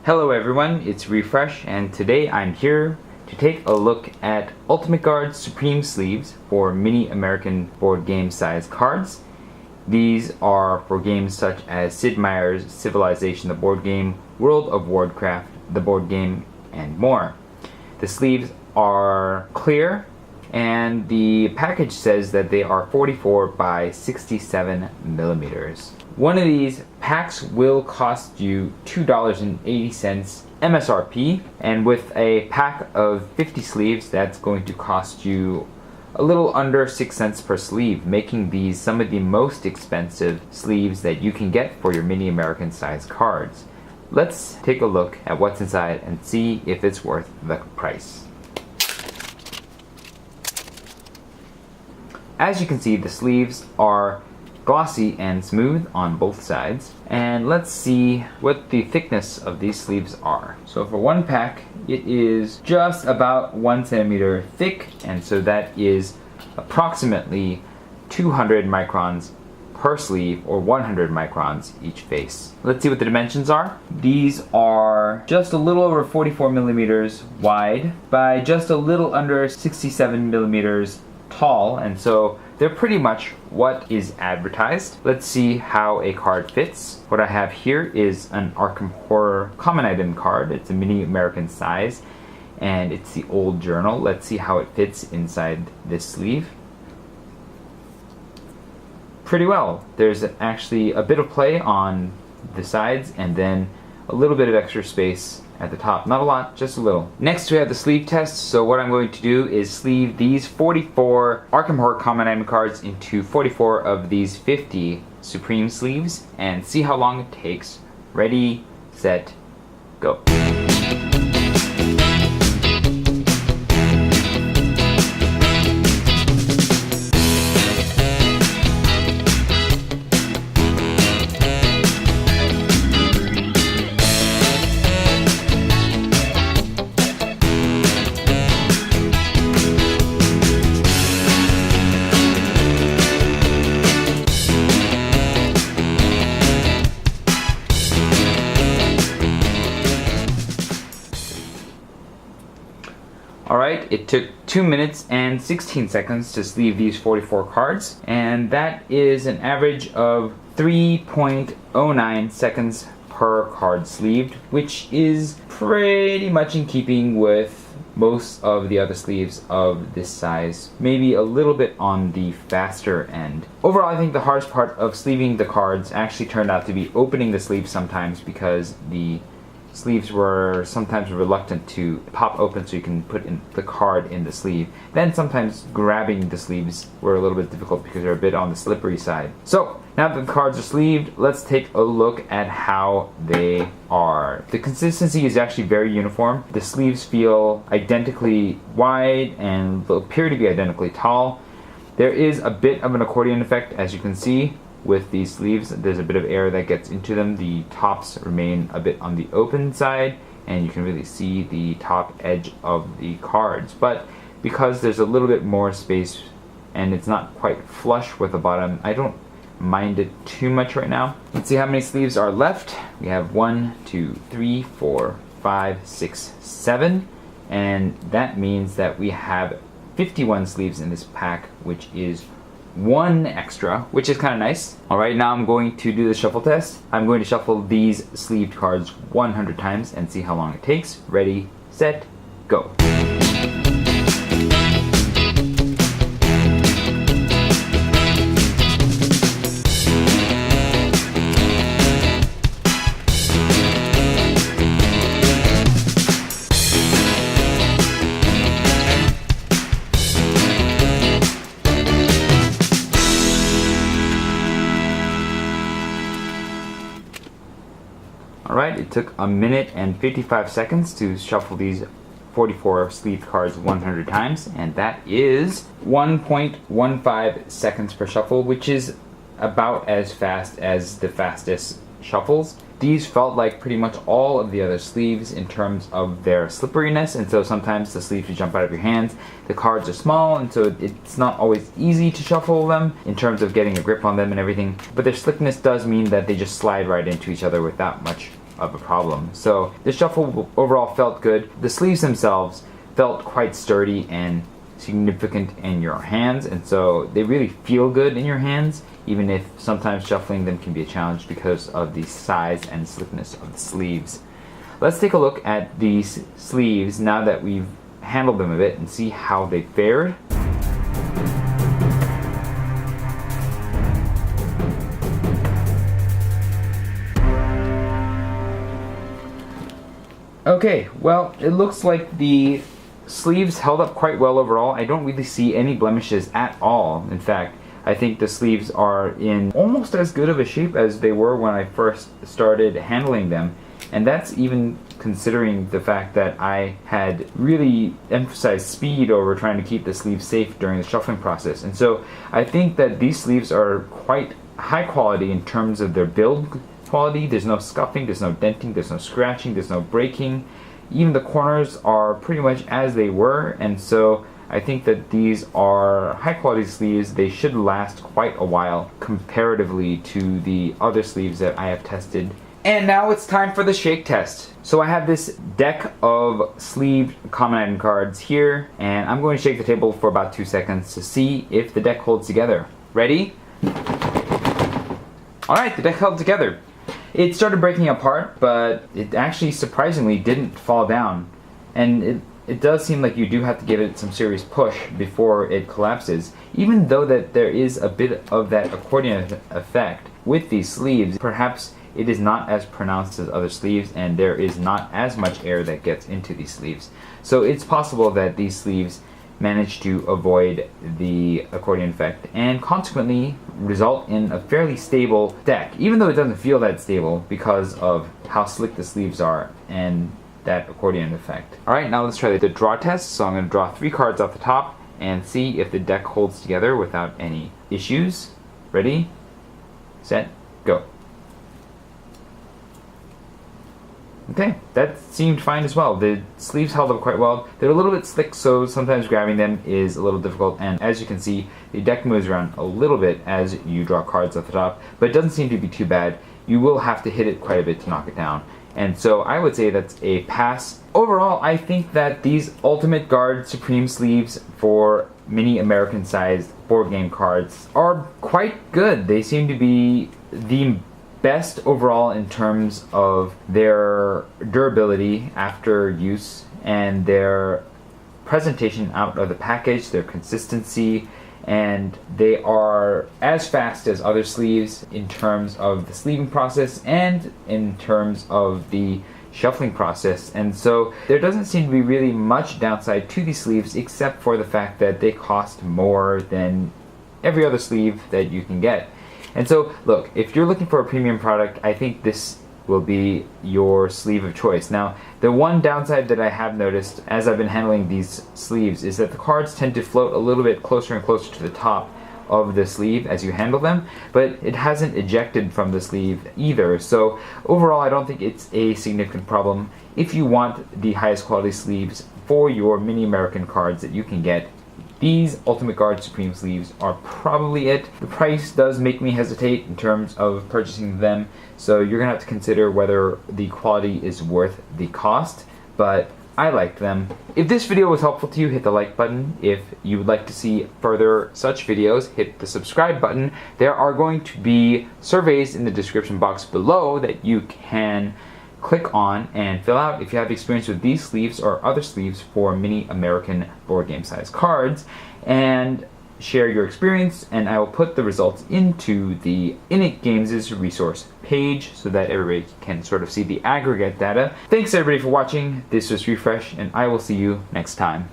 Hello everyone, it's Refresh, and today I'm here to take a look at Ultimate Guard's Supreme Sleeves for mini American board game size cards. These are for games such as Sid Meier's Civilization the board game, World of Warcraft the board game, and more. The sleeves are clear, and the package says that they are 44 by 67 millimeters. One of these packs will cost you $2.80 MSRP, and with a pack of 50 sleeves, that's going to cost you a little under 6 cents per sleeve, making these some of the most expensive sleeves that you can get for your mini American size cards. Let's take a look at what's inside and see if it's worth the price. As you can see, the sleeves are glossy and smooth on both sides, and let's see what the thickness of these sleeves are. So for one pack, it is just about 1 centimeter thick, and so that is approximately 200 microns per sleeve, or 100 microns each face. Let's see what the dimensions are. These are just a little over 44 millimeters wide by just a little under 67 millimeters tall, and so they're pretty much what is advertised. Let's see how a card fits. What I have here is an Arkham Horror Common Item card. It's a mini American size, and it's the old journal. Let's see how it fits inside this sleeve. Pretty well. There's actually a bit of play on the sides, and then a little bit of extra space at the top. Not a lot, just a little. Next we have the sleeve test. So what I'm going to do is sleeve these 44 Arkham Horror Common Item cards into 44 of these 50 Supreme sleeves and see how long it takes. Ready, set, go. Alright, it took 2 minutes and 16 seconds to sleeve these 44 cards, and that is an average of 3.09 seconds per card sleeved, which is pretty much in keeping with most of the other sleeves of this size, maybe a little bit on the faster end. Overall, I think the hardest part of sleeving the cards actually turned out to be opening the sleeves sometimes, because the sleeves were sometimes reluctant to pop open so you can put in the card in the sleeve. Then sometimes grabbing the sleeves were a little bit difficult because they're a bit on the slippery side. So now that the cards are sleeved, let's take a look at how they are. The consistency is actually very uniform. The sleeves feel identically wide and appear to be identically tall. There is a bit of an accordion effect, as you can see. With these sleeves, there's a bit of air that gets into them. The tops remain a bit on the open side, and you can really see the top edge of the cards. But because there's a little bit more space and it's not quite flush with the bottom, I don't mind it too much right now. Let's see how many sleeves are left. We have 1, 2, 3, 4, 5, 6, 7, and that means that we have 51 sleeves in this pack, which is 1 extra, which is kind of nice. Alright, now I'm going to do the shuffle test. I'm going to shuffle these sleeved cards 100 times and see how long it takes. Ready, set, go. Alright, it took 1 minute and 55 seconds to shuffle these 44 sleeved cards 100 times, and that is 1.15 seconds per shuffle, which is about as fast as the fastest shuffles. These felt like pretty much all of the other sleeves in terms of their slipperiness, and so sometimes the sleeves jump out of your hands. The cards are small, and so it's not always easy to shuffle them in terms of getting a grip on them and everything, but their slickness does mean that they just slide right into each other without much of a problem. So the shuffle overall felt good. The sleeves themselves felt quite sturdy and significant in your hands, and so they really feel good in your hands, even if sometimes shuffling them can be a challenge because of the size and slickness of the sleeves. Let's take a look at these sleeves now that we've handled them a bit and see how they fared. Okay, well, it looks like the sleeves held up quite well overall. I don't really see any blemishes at all. In fact, I think the sleeves are in almost as good of a shape as they were when I first started handling them. And that's even considering the fact that I had really emphasized speed over trying to keep the sleeves safe during the shuffling process. And so I think that these sleeves are quite high quality in terms of their build quality. There's no scuffing, there's no denting, there's no scratching, there's no breaking. Even the corners are pretty much as they were, and so I think that these are high quality sleeves. They should last quite a while comparatively to the other sleeves that I have tested. And now it's time for the shake test. So I have this deck of sleeved common item cards here, and I'm going to shake the table for about 2 seconds to see if the deck holds together. Ready? Alright, the deck held together. It started breaking apart, but it actually surprisingly didn't fall down. And it does seem like you do have to give it some serious push before it collapses. Even though that there is a bit of that accordion effect with these sleeves, perhaps it is not as pronounced as other sleeves, and there is not as much air that gets into these sleeves. So it's possible that these sleeves manage to avoid the accordion effect and consequently result in a fairly stable deck, even though it doesn't feel that stable because of how slick the sleeves are and that accordion effect. Alright, now let's try the draw test. So I'm going to draw 3 cards off the top and see if the deck holds together without any issues. Ready, set, go. Okay, that seemed fine as well. The sleeves held up quite well. They're a little bit slick, so sometimes grabbing them is a little difficult, and as you can see, the deck moves around a little bit as you draw cards off the top, but it doesn't seem to be too bad. You will have to hit it quite a bit to knock it down, and so I would say that's a pass. Overall, I think that these Ultimate Guard Supreme sleeves for mini American-sized board game cards are quite good. They seem to be the best overall in terms of their durability after use and their presentation out of the package, their consistency, and they are as fast as other sleeves in terms of the sleeving process and in terms of the shuffling process. And so there doesn't seem to be really much downside to these sleeves except for the fact that they cost more than every other sleeve that you can get. And so, look, if you're looking for a premium product, I think this will be your sleeve of choice. Now, the one downside that I have noticed as I've been handling these sleeves is that the cards tend to float a little bit closer and closer to the top of the sleeve as you handle them, but it hasn't ejected from the sleeve either. So overall, I don't think it's a significant problem. If you want the highest quality sleeves for your mini American cards that you can get, these Ultimate Guard Supreme sleeves are probably it. The price does make me hesitate in terms of purchasing them, so you're gonna have to consider whether the quality is worth the cost, but I liked them. If this video was helpful to you, hit the like button. If you would like to see further such videos, hit the subscribe button. There are going to be surveys in the description box below that you can click on and fill out if you have experience with these sleeves or other sleeves for mini American board game size cards, and share your experience, and I will put the results into the Innit Games' resource page so that everybody can sort of see the aggregate data. Thanks everybody for watching. This was Refresh, and I will see you next time.